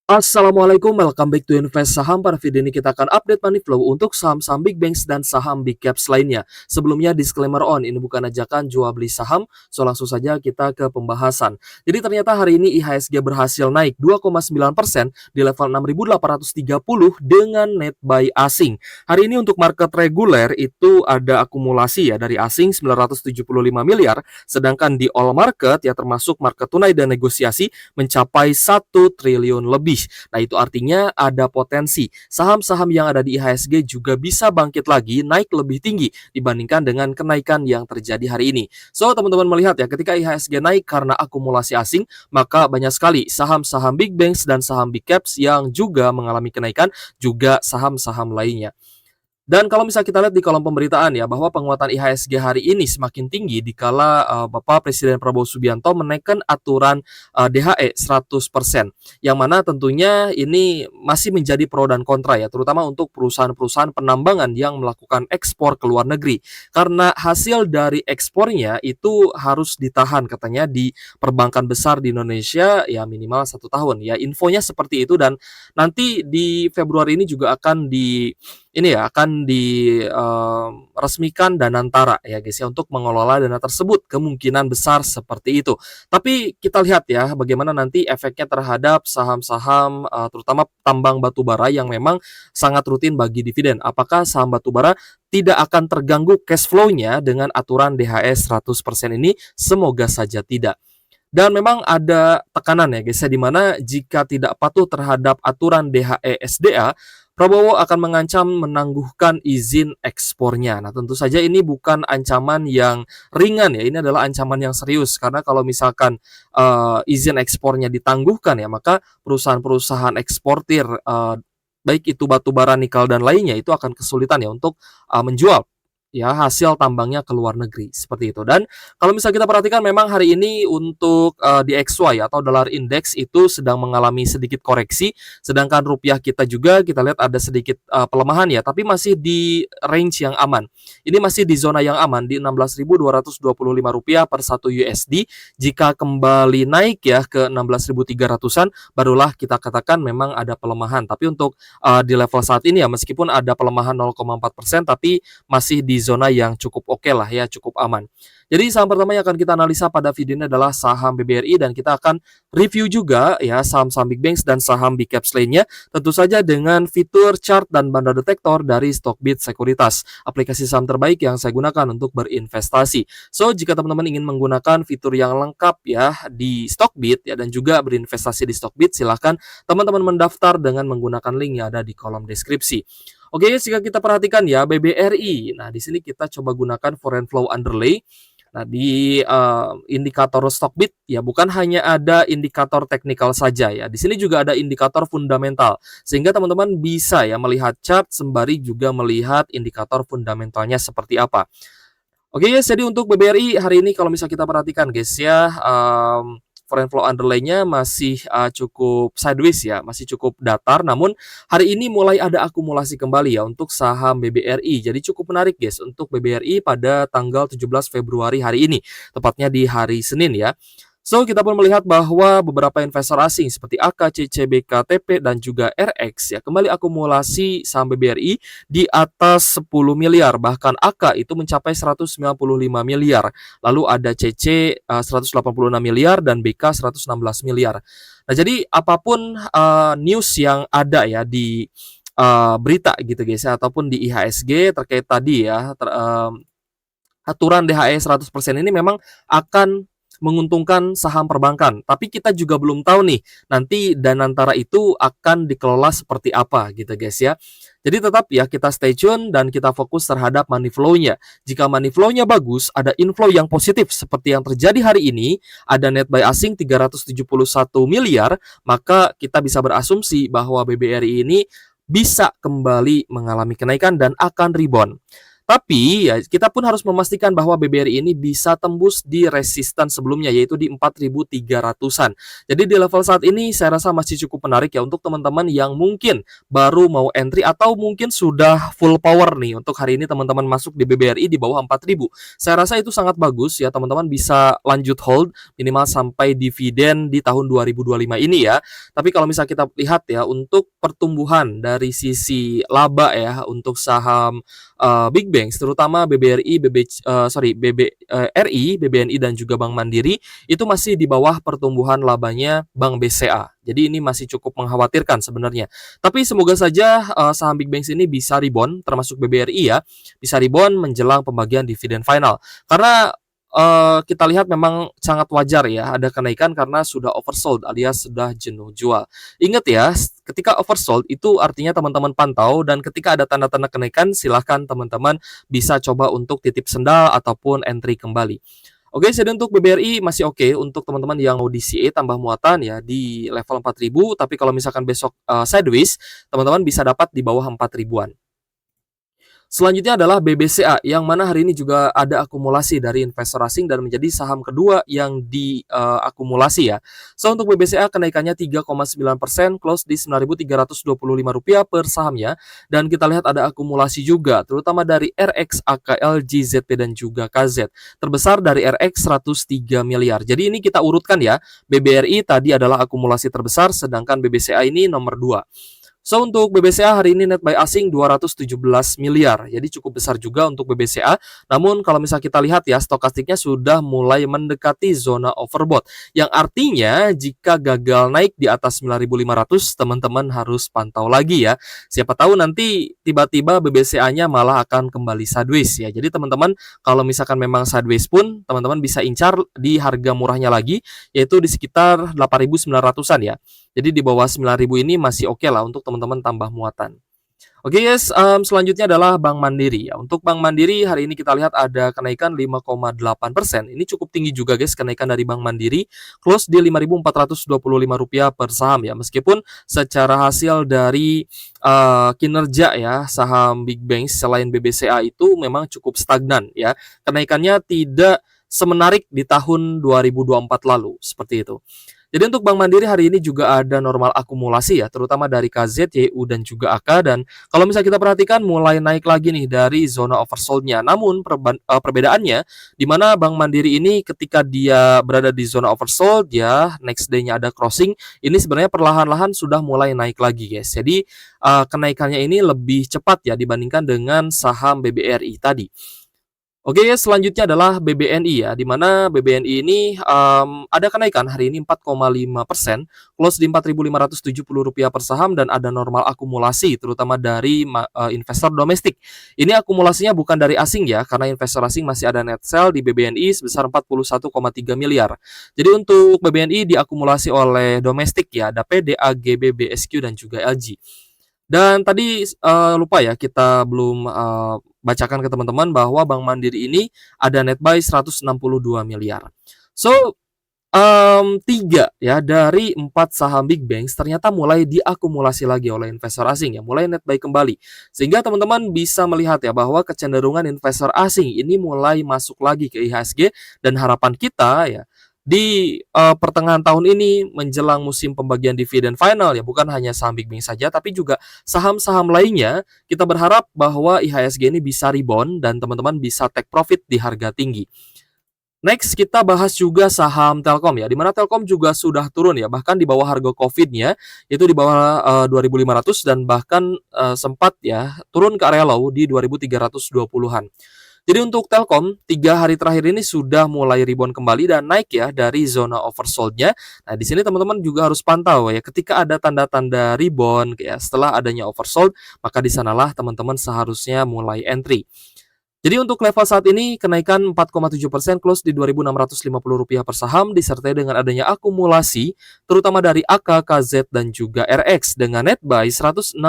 Assalamualaikum, welcome back to Invest Saham. Pada video ini kita akan update money flow untuk saham-saham big banks dan saham big caps lainnya. Sebelumnya disclaimer on, ini bukan ajakan jual beli saham, so langsung saja kita ke pembahasan. Jadi ternyata hari ini IHSG berhasil naik 2,9% di level 6.830 dengan net buy asing. Hari ini untuk market reguler itu ada akumulasi ya dari asing 975 miliar, sedangkan di all market ya termasuk market tunai dan negosiasi mencapai 1 triliun lebih. Nah, itu artinya ada potensi saham-saham yang ada di IHSG juga bisa bangkit lagi, naik lebih tinggi dibandingkan dengan kenaikan yang terjadi hari ini. So, teman-teman melihat ya, ketika IHSG naik karena akumulasi asing, maka banyak sekali saham-saham big banks dan saham big caps yang juga mengalami kenaikan, juga saham-saham lainnya. Dan kalau misalnya kita lihat di kolom pemberitaan ya, bahwa penguatan IHSG hari ini semakin tinggi dikala Bapak Presiden Prabowo Subianto menaikkan aturan DHE 100%. Yang mana tentunya ini masih menjadi pro dan kontra ya, terutama untuk perusahaan-perusahaan penambangan yang melakukan ekspor ke luar negeri. Karena hasil dari ekspornya itu harus ditahan katanya di perbankan besar di Indonesia ya minimal 1 tahun ya. Infonya seperti itu, dan nanti di Februari ini juga akan diresmikan Danantara ya guys ya untuk mengelola dana tersebut, kemungkinan besar seperti itu. Tapi kita lihat ya bagaimana nanti efeknya terhadap saham-saham terutama tambang batubara yang memang sangat rutin bagi dividen. Apakah saham batubara tidak akan terganggu cash flow-nya dengan aturan DHE 100% ini? Semoga saja tidak. Dan memang ada tekanan ya guys ya, dimana jika tidak patuh terhadap aturan DHE SDA, Prabowo akan mengancam menangguhkan izin ekspornya. Nah, tentu saja ini bukan ancaman yang ringan ya, ini adalah ancaman yang serius. Karena kalau misalkan izin ekspornya ditangguhkan ya, maka perusahaan-perusahaan eksportir baik itu batu bara, nikel dan lainnya itu akan kesulitan ya untuk menjual ya hasil tambangnya ke luar negeri seperti itu. Dan kalau misalnya kita perhatikan memang hari ini untuk DXY atau dollar index itu sedang mengalami sedikit koreksi, sedangkan rupiah kita juga kita lihat ada sedikit pelemahan ya, tapi masih di range yang aman. Ini masih di zona yang aman di 16.225 rupiah per 1 USD. Jika kembali naik ya ke 16.300-an barulah kita katakan memang ada pelemahan. Tapi untuk di level saat ini ya meskipun ada pelemahan 0,4% tapi masih di zona yang cukup oke lah ya, cukup aman. Jadi saham pertama yang akan kita analisa pada video ini adalah saham BBRI, dan kita akan review juga ya saham-saham big banks dan saham big caps lainnya, tentu saja dengan fitur chart dan banda detektor dari Stockbit Sekuritas, aplikasi saham terbaik yang saya gunakan untuk berinvestasi. So, jika teman-teman ingin menggunakan fitur yang lengkap ya di Stockbit ya dan juga berinvestasi di Stockbit, silahkan teman-teman mendaftar dengan menggunakan link yang ada di kolom deskripsi. Oke, jika kita perhatikan ya BBRI. Nah, di sini kita coba gunakan foreign flow underlay. Nah, di indikator Stockbit ya bukan hanya ada indikator teknikal saja ya. Di sini juga ada indikator fundamental. Sehingga teman-teman bisa ya melihat chart sembari juga melihat indikator fundamentalnya seperti apa. Oke, yes, jadi untuk BBRI hari ini kalau misalnya kita perhatikan guys ya, foreign flow underlay-nya masih cukup sideways ya, masih cukup datar. Namun hari ini mulai ada akumulasi kembali ya untuk saham BBRI. Jadi cukup menarik guys untuk BBRI pada tanggal 17 Februari hari ini, tepatnya di hari Senin ya. So, kita pun melihat bahwa beberapa investor asing seperti AKCC, BKTP, dan juga RX ya kembali akumulasi saham BBRI di atas 10 miliar. Bahkan AK itu mencapai 195 miliar. Lalu ada CC 186 miliar dan BK 116 miliar. Nah, jadi apapun news yang ada ya di berita gitu guys ya, ataupun di IHSG terkait tadi ya aturan DHE 100% ini memang akan menguntungkan saham perbankan. Tapi kita juga belum tahu nih nanti Danantara itu akan dikelola seperti apa gitu guys ya. Jadi tetap ya kita stay tune dan kita fokus terhadap money flow-nya. Jika money flow-nya bagus, ada inflow yang positif seperti yang terjadi hari ini, ada net buy asing 371 miliar, maka kita bisa berasumsi bahwa BBRI ini bisa kembali mengalami kenaikan dan akan rebound. Tapi ya kita pun harus memastikan bahwa BBRI ini bisa tembus di resisten sebelumnya yaitu di 4.300-an. Jadi di level saat ini saya rasa masih cukup menarik ya untuk teman-teman yang mungkin baru mau entry atau mungkin sudah full power nih untuk hari ini teman-teman masuk di BBRI di bawah 4.000. Saya rasa itu sangat bagus ya, teman-teman bisa lanjut hold minimal sampai dividen di tahun 2025 ini ya. Tapi kalau misalnya kita lihat ya untuk pertumbuhan dari sisi laba ya untuk saham big banks terutama BBRI, BBRI, BBNI dan juga Bank Mandiri itu masih di bawah pertumbuhan labanya Bank BCA. Jadi ini masih cukup mengkhawatirkan sebenarnya. Tapi semoga saja saham big banks ini bisa rebound termasuk BBRI ya, bisa rebound menjelang pembagian dividen final. Karena kita lihat memang sangat wajar ya ada kenaikan karena sudah oversold alias sudah jenuh jual. Ingat ya, ketika oversold itu artinya teman-teman pantau dan ketika ada tanda-tanda kenaikan silahkan teman-teman bisa coba untuk titip sendal ataupun entry kembali. Oke, jadi untuk BBRI masih oke untuk teman-teman yang mau DCA tambah muatan ya di level 4.000, tapi kalau misalkan besok sideways, teman-teman bisa dapat di bawah 4.000-an. Selanjutnya adalah BBCA yang mana hari ini juga ada akumulasi dari investor asing dan menjadi saham kedua yang diakumulasi ya. So untuk BBCA kenaikannya 3,9% close di Rp9.325 per sahamnya dan kita lihat ada akumulasi juga terutama dari RX, AKL, JZP dan juga KZ. Terbesar dari RX 103 miliar. Jadi ini kita urutkan ya. BBRI tadi adalah akumulasi terbesar sedangkan BBCA ini nomor 2. So untuk BBCA hari ini net buy asing 217 miliar. Jadi cukup besar juga untuk BBCA. Namun kalau misalnya kita lihat ya stokastiknya sudah mulai mendekati zona overbought. Yang artinya jika gagal naik di atas 9.500 teman-teman harus pantau lagi ya. Siapa tahu nanti tiba-tiba BBCA-nya malah akan kembali sideways ya. Jadi teman-teman kalau misalkan memang sideways pun teman-teman bisa incar di harga murahnya lagi yaitu di sekitar 8.900-an ya. Jadi di bawah 9.000 ini masih oke lah untuk teman-teman tambah muatan. Oke guys, selanjutnya adalah Bank Mandiri ya. Untuk Bank Mandiri hari ini kita lihat ada kenaikan 5,8%. Ini cukup tinggi juga guys kenaikan dari Bank Mandiri. Close di Rp5.425 per saham ya. Meskipun secara hasil dari kinerja ya saham big banks selain BBCA itu memang cukup stagnan ya. Kenaikannya tidak semenarik di tahun 2024 lalu seperti itu. Jadi untuk Bank Mandiri hari ini juga ada normal akumulasi ya, terutama dari KZ, YU dan juga AK dan kalau misalnya kita perhatikan mulai naik lagi nih dari zona oversold-nya. Namun perbedaannya di mana Bank Mandiri ini ketika dia berada di zona oversold ya, next day-nya ada crossing, ini sebenarnya perlahan-lahan sudah mulai naik lagi guys. Jadi kenaikannya ini lebih cepat ya dibandingkan dengan saham BBRI tadi. Oke, selanjutnya adalah BBNI ya, di mana BBNI ini ada kenaikan hari ini 4,5%, close di Rp4.570 per saham dan ada normal akumulasi terutama dari investor domestik. Ini akumulasinya bukan dari asing ya, karena investor asing masih ada net sell di BBNI sebesar 41,3 miliar. Jadi untuk BBNI diakumulasi oleh domestik ya, ada PDA, GB, BSQ dan juga LG. Dan tadi lupa ya kita belum bacakan ke teman-teman bahwa Bank Mandiri ini ada net buy 162 miliar. So 3 ya dari 4 saham big banks ternyata mulai diakumulasi lagi oleh investor asing ya, mulai net buy kembali. Sehingga teman-teman bisa melihat ya bahwa kecenderungan investor asing ini mulai masuk lagi ke IHSG dan harapan kita ya di pertengahan tahun ini menjelang musim pembagian dividen final ya bukan hanya saham big bank saja tapi juga saham-saham lainnya kita berharap bahwa IHSG ini bisa rebound dan teman-teman bisa take profit di harga tinggi. Next kita bahas juga saham Telkom ya, dimana Telkom juga sudah turun ya, bahkan di bawah harga COVID-nya itu di bawah 2.500 dan bahkan sempat ya turun ke area low di 2.320-an. Jadi untuk Telkom 3 hari terakhir ini sudah mulai rebound kembali dan naik ya dari zona oversold-nya. Nah di sini teman-teman juga harus pantau ya, ketika ada tanda-tanda rebound ya setelah adanya oversold maka di sanalah teman-teman seharusnya mulai entry. Jadi untuk level saat ini kenaikan 4,7% close di Rp2.650 per saham disertai dengan adanya akumulasi terutama dari AK, KZ dan juga RX dengan net buy 162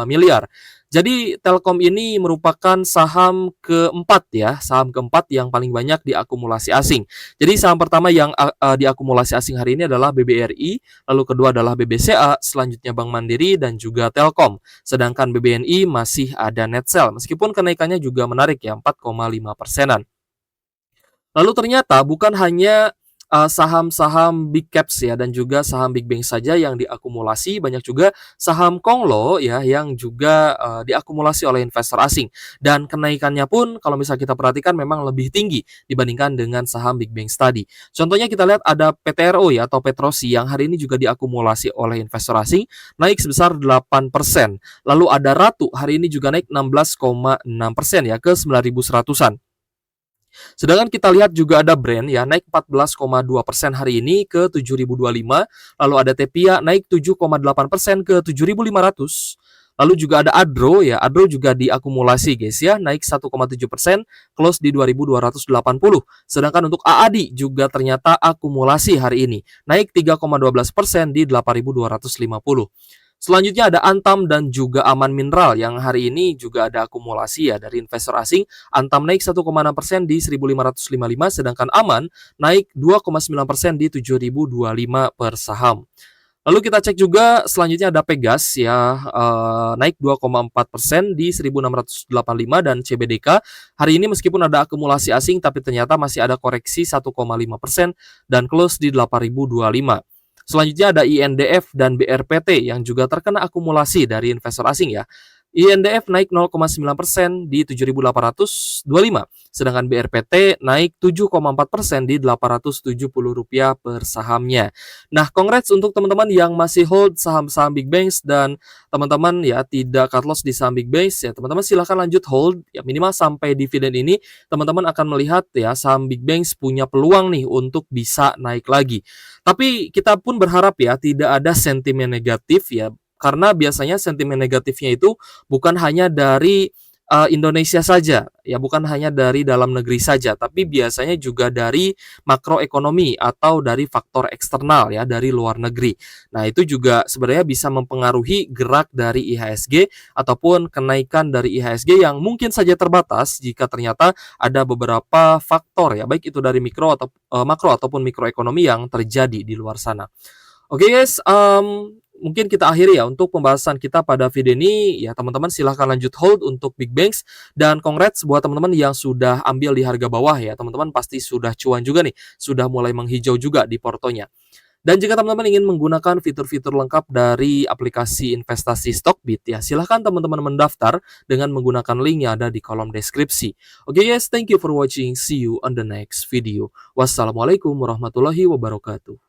miliar. Jadi Telkom ini merupakan saham keempat ya, saham keempat yang paling banyak diakumulasi asing. Jadi saham pertama yang diakumulasi asing hari ini adalah BBRI, lalu kedua adalah BBCA, selanjutnya Bank Mandiri dan juga Telkom. Sedangkan BBNI masih ada Netsel, meskipun kenaikannya juga menarik ya, 4,5%-an. Lalu ternyata bukan hanya saham-saham big caps ya dan juga saham big bank saja yang diakumulasi, banyak juga saham konglo ya yang juga diakumulasi oleh investor asing. Dan kenaikannya pun kalau misalnya kita perhatikan memang lebih tinggi dibandingkan dengan saham big bank tadi. Contohnya kita lihat ada PTRO ya atau Petrosi yang hari ini juga diakumulasi oleh investor asing naik sebesar 8%. Lalu ada Ratu hari ini juga naik 16,6% ya ke 9.100-an. Sedangkan kita lihat juga ada Brand ya naik 14,2% hari ini ke 7.025, lalu ada Tepia naik 7,8% ke 7.500. Lalu juga ada Adro ya, Adro juga diakumulasi guys ya, naik 1,7%, close di 2.280. Sedangkan untuk AADI juga ternyata akumulasi hari ini, naik 3,12% di 8.250. Selanjutnya ada Antam dan juga Aman Mineral yang hari ini juga ada akumulasi ya dari investor asing. Antam naik 1,6% di 1.555, sedangkan Aman naik 2,9% di 7.025 per saham. Lalu kita cek juga selanjutnya ada Pegas ya, naik 2,4% di 1.685 dan CBDK hari ini meskipun ada akumulasi asing tapi ternyata masih ada koreksi 1,5% dan close di 8.025. Selanjutnya ada INDF dan BRPT yang juga terkena akumulasi dari investor asing ya. INDF naik 0,9% di 7.825, sedangkan BRPT naik 7,4% di Rp870 per sahamnya. Nah, congrats untuk teman-teman yang masih hold saham-saham big banks dan teman-teman ya tidak cut loss di saham big banks ya, teman-teman silahkan lanjut hold ya minimal sampai dividen ini teman-teman akan melihat ya saham big banks punya peluang nih untuk bisa naik lagi. Tapi kita pun berharap ya tidak ada sentimen negatif ya karena biasanya sentimen negatifnya itu bukan hanya dari Indonesia saja, ya bukan hanya dari dalam negeri saja, tapi biasanya juga dari makroekonomi atau dari faktor eksternal ya dari luar negeri. Nah, itu juga sebenarnya bisa mempengaruhi gerak dari IHSG ataupun kenaikan dari IHSG yang mungkin saja terbatas jika ternyata ada beberapa faktor ya, baik itu dari makro ataupun mikroekonomi yang terjadi di luar sana. Oke guys, mungkin kita akhiri ya untuk pembahasan kita pada video ini. Ya teman-teman silahkan lanjut hold untuk big banks. Dan congrats buat teman-teman yang sudah ambil di harga bawah ya. Teman-teman pasti sudah cuan juga nih. Sudah mulai menghijau juga di portonya. Dan jika teman-teman ingin menggunakan fitur-fitur lengkap dari aplikasi investasi Stockbit ya, silahkan teman-teman mendaftar dengan menggunakan link yang ada di kolom deskripsi. Oke guys, thank you for watching. See you on the next video. Wassalamualaikum warahmatullahi wabarakatuh.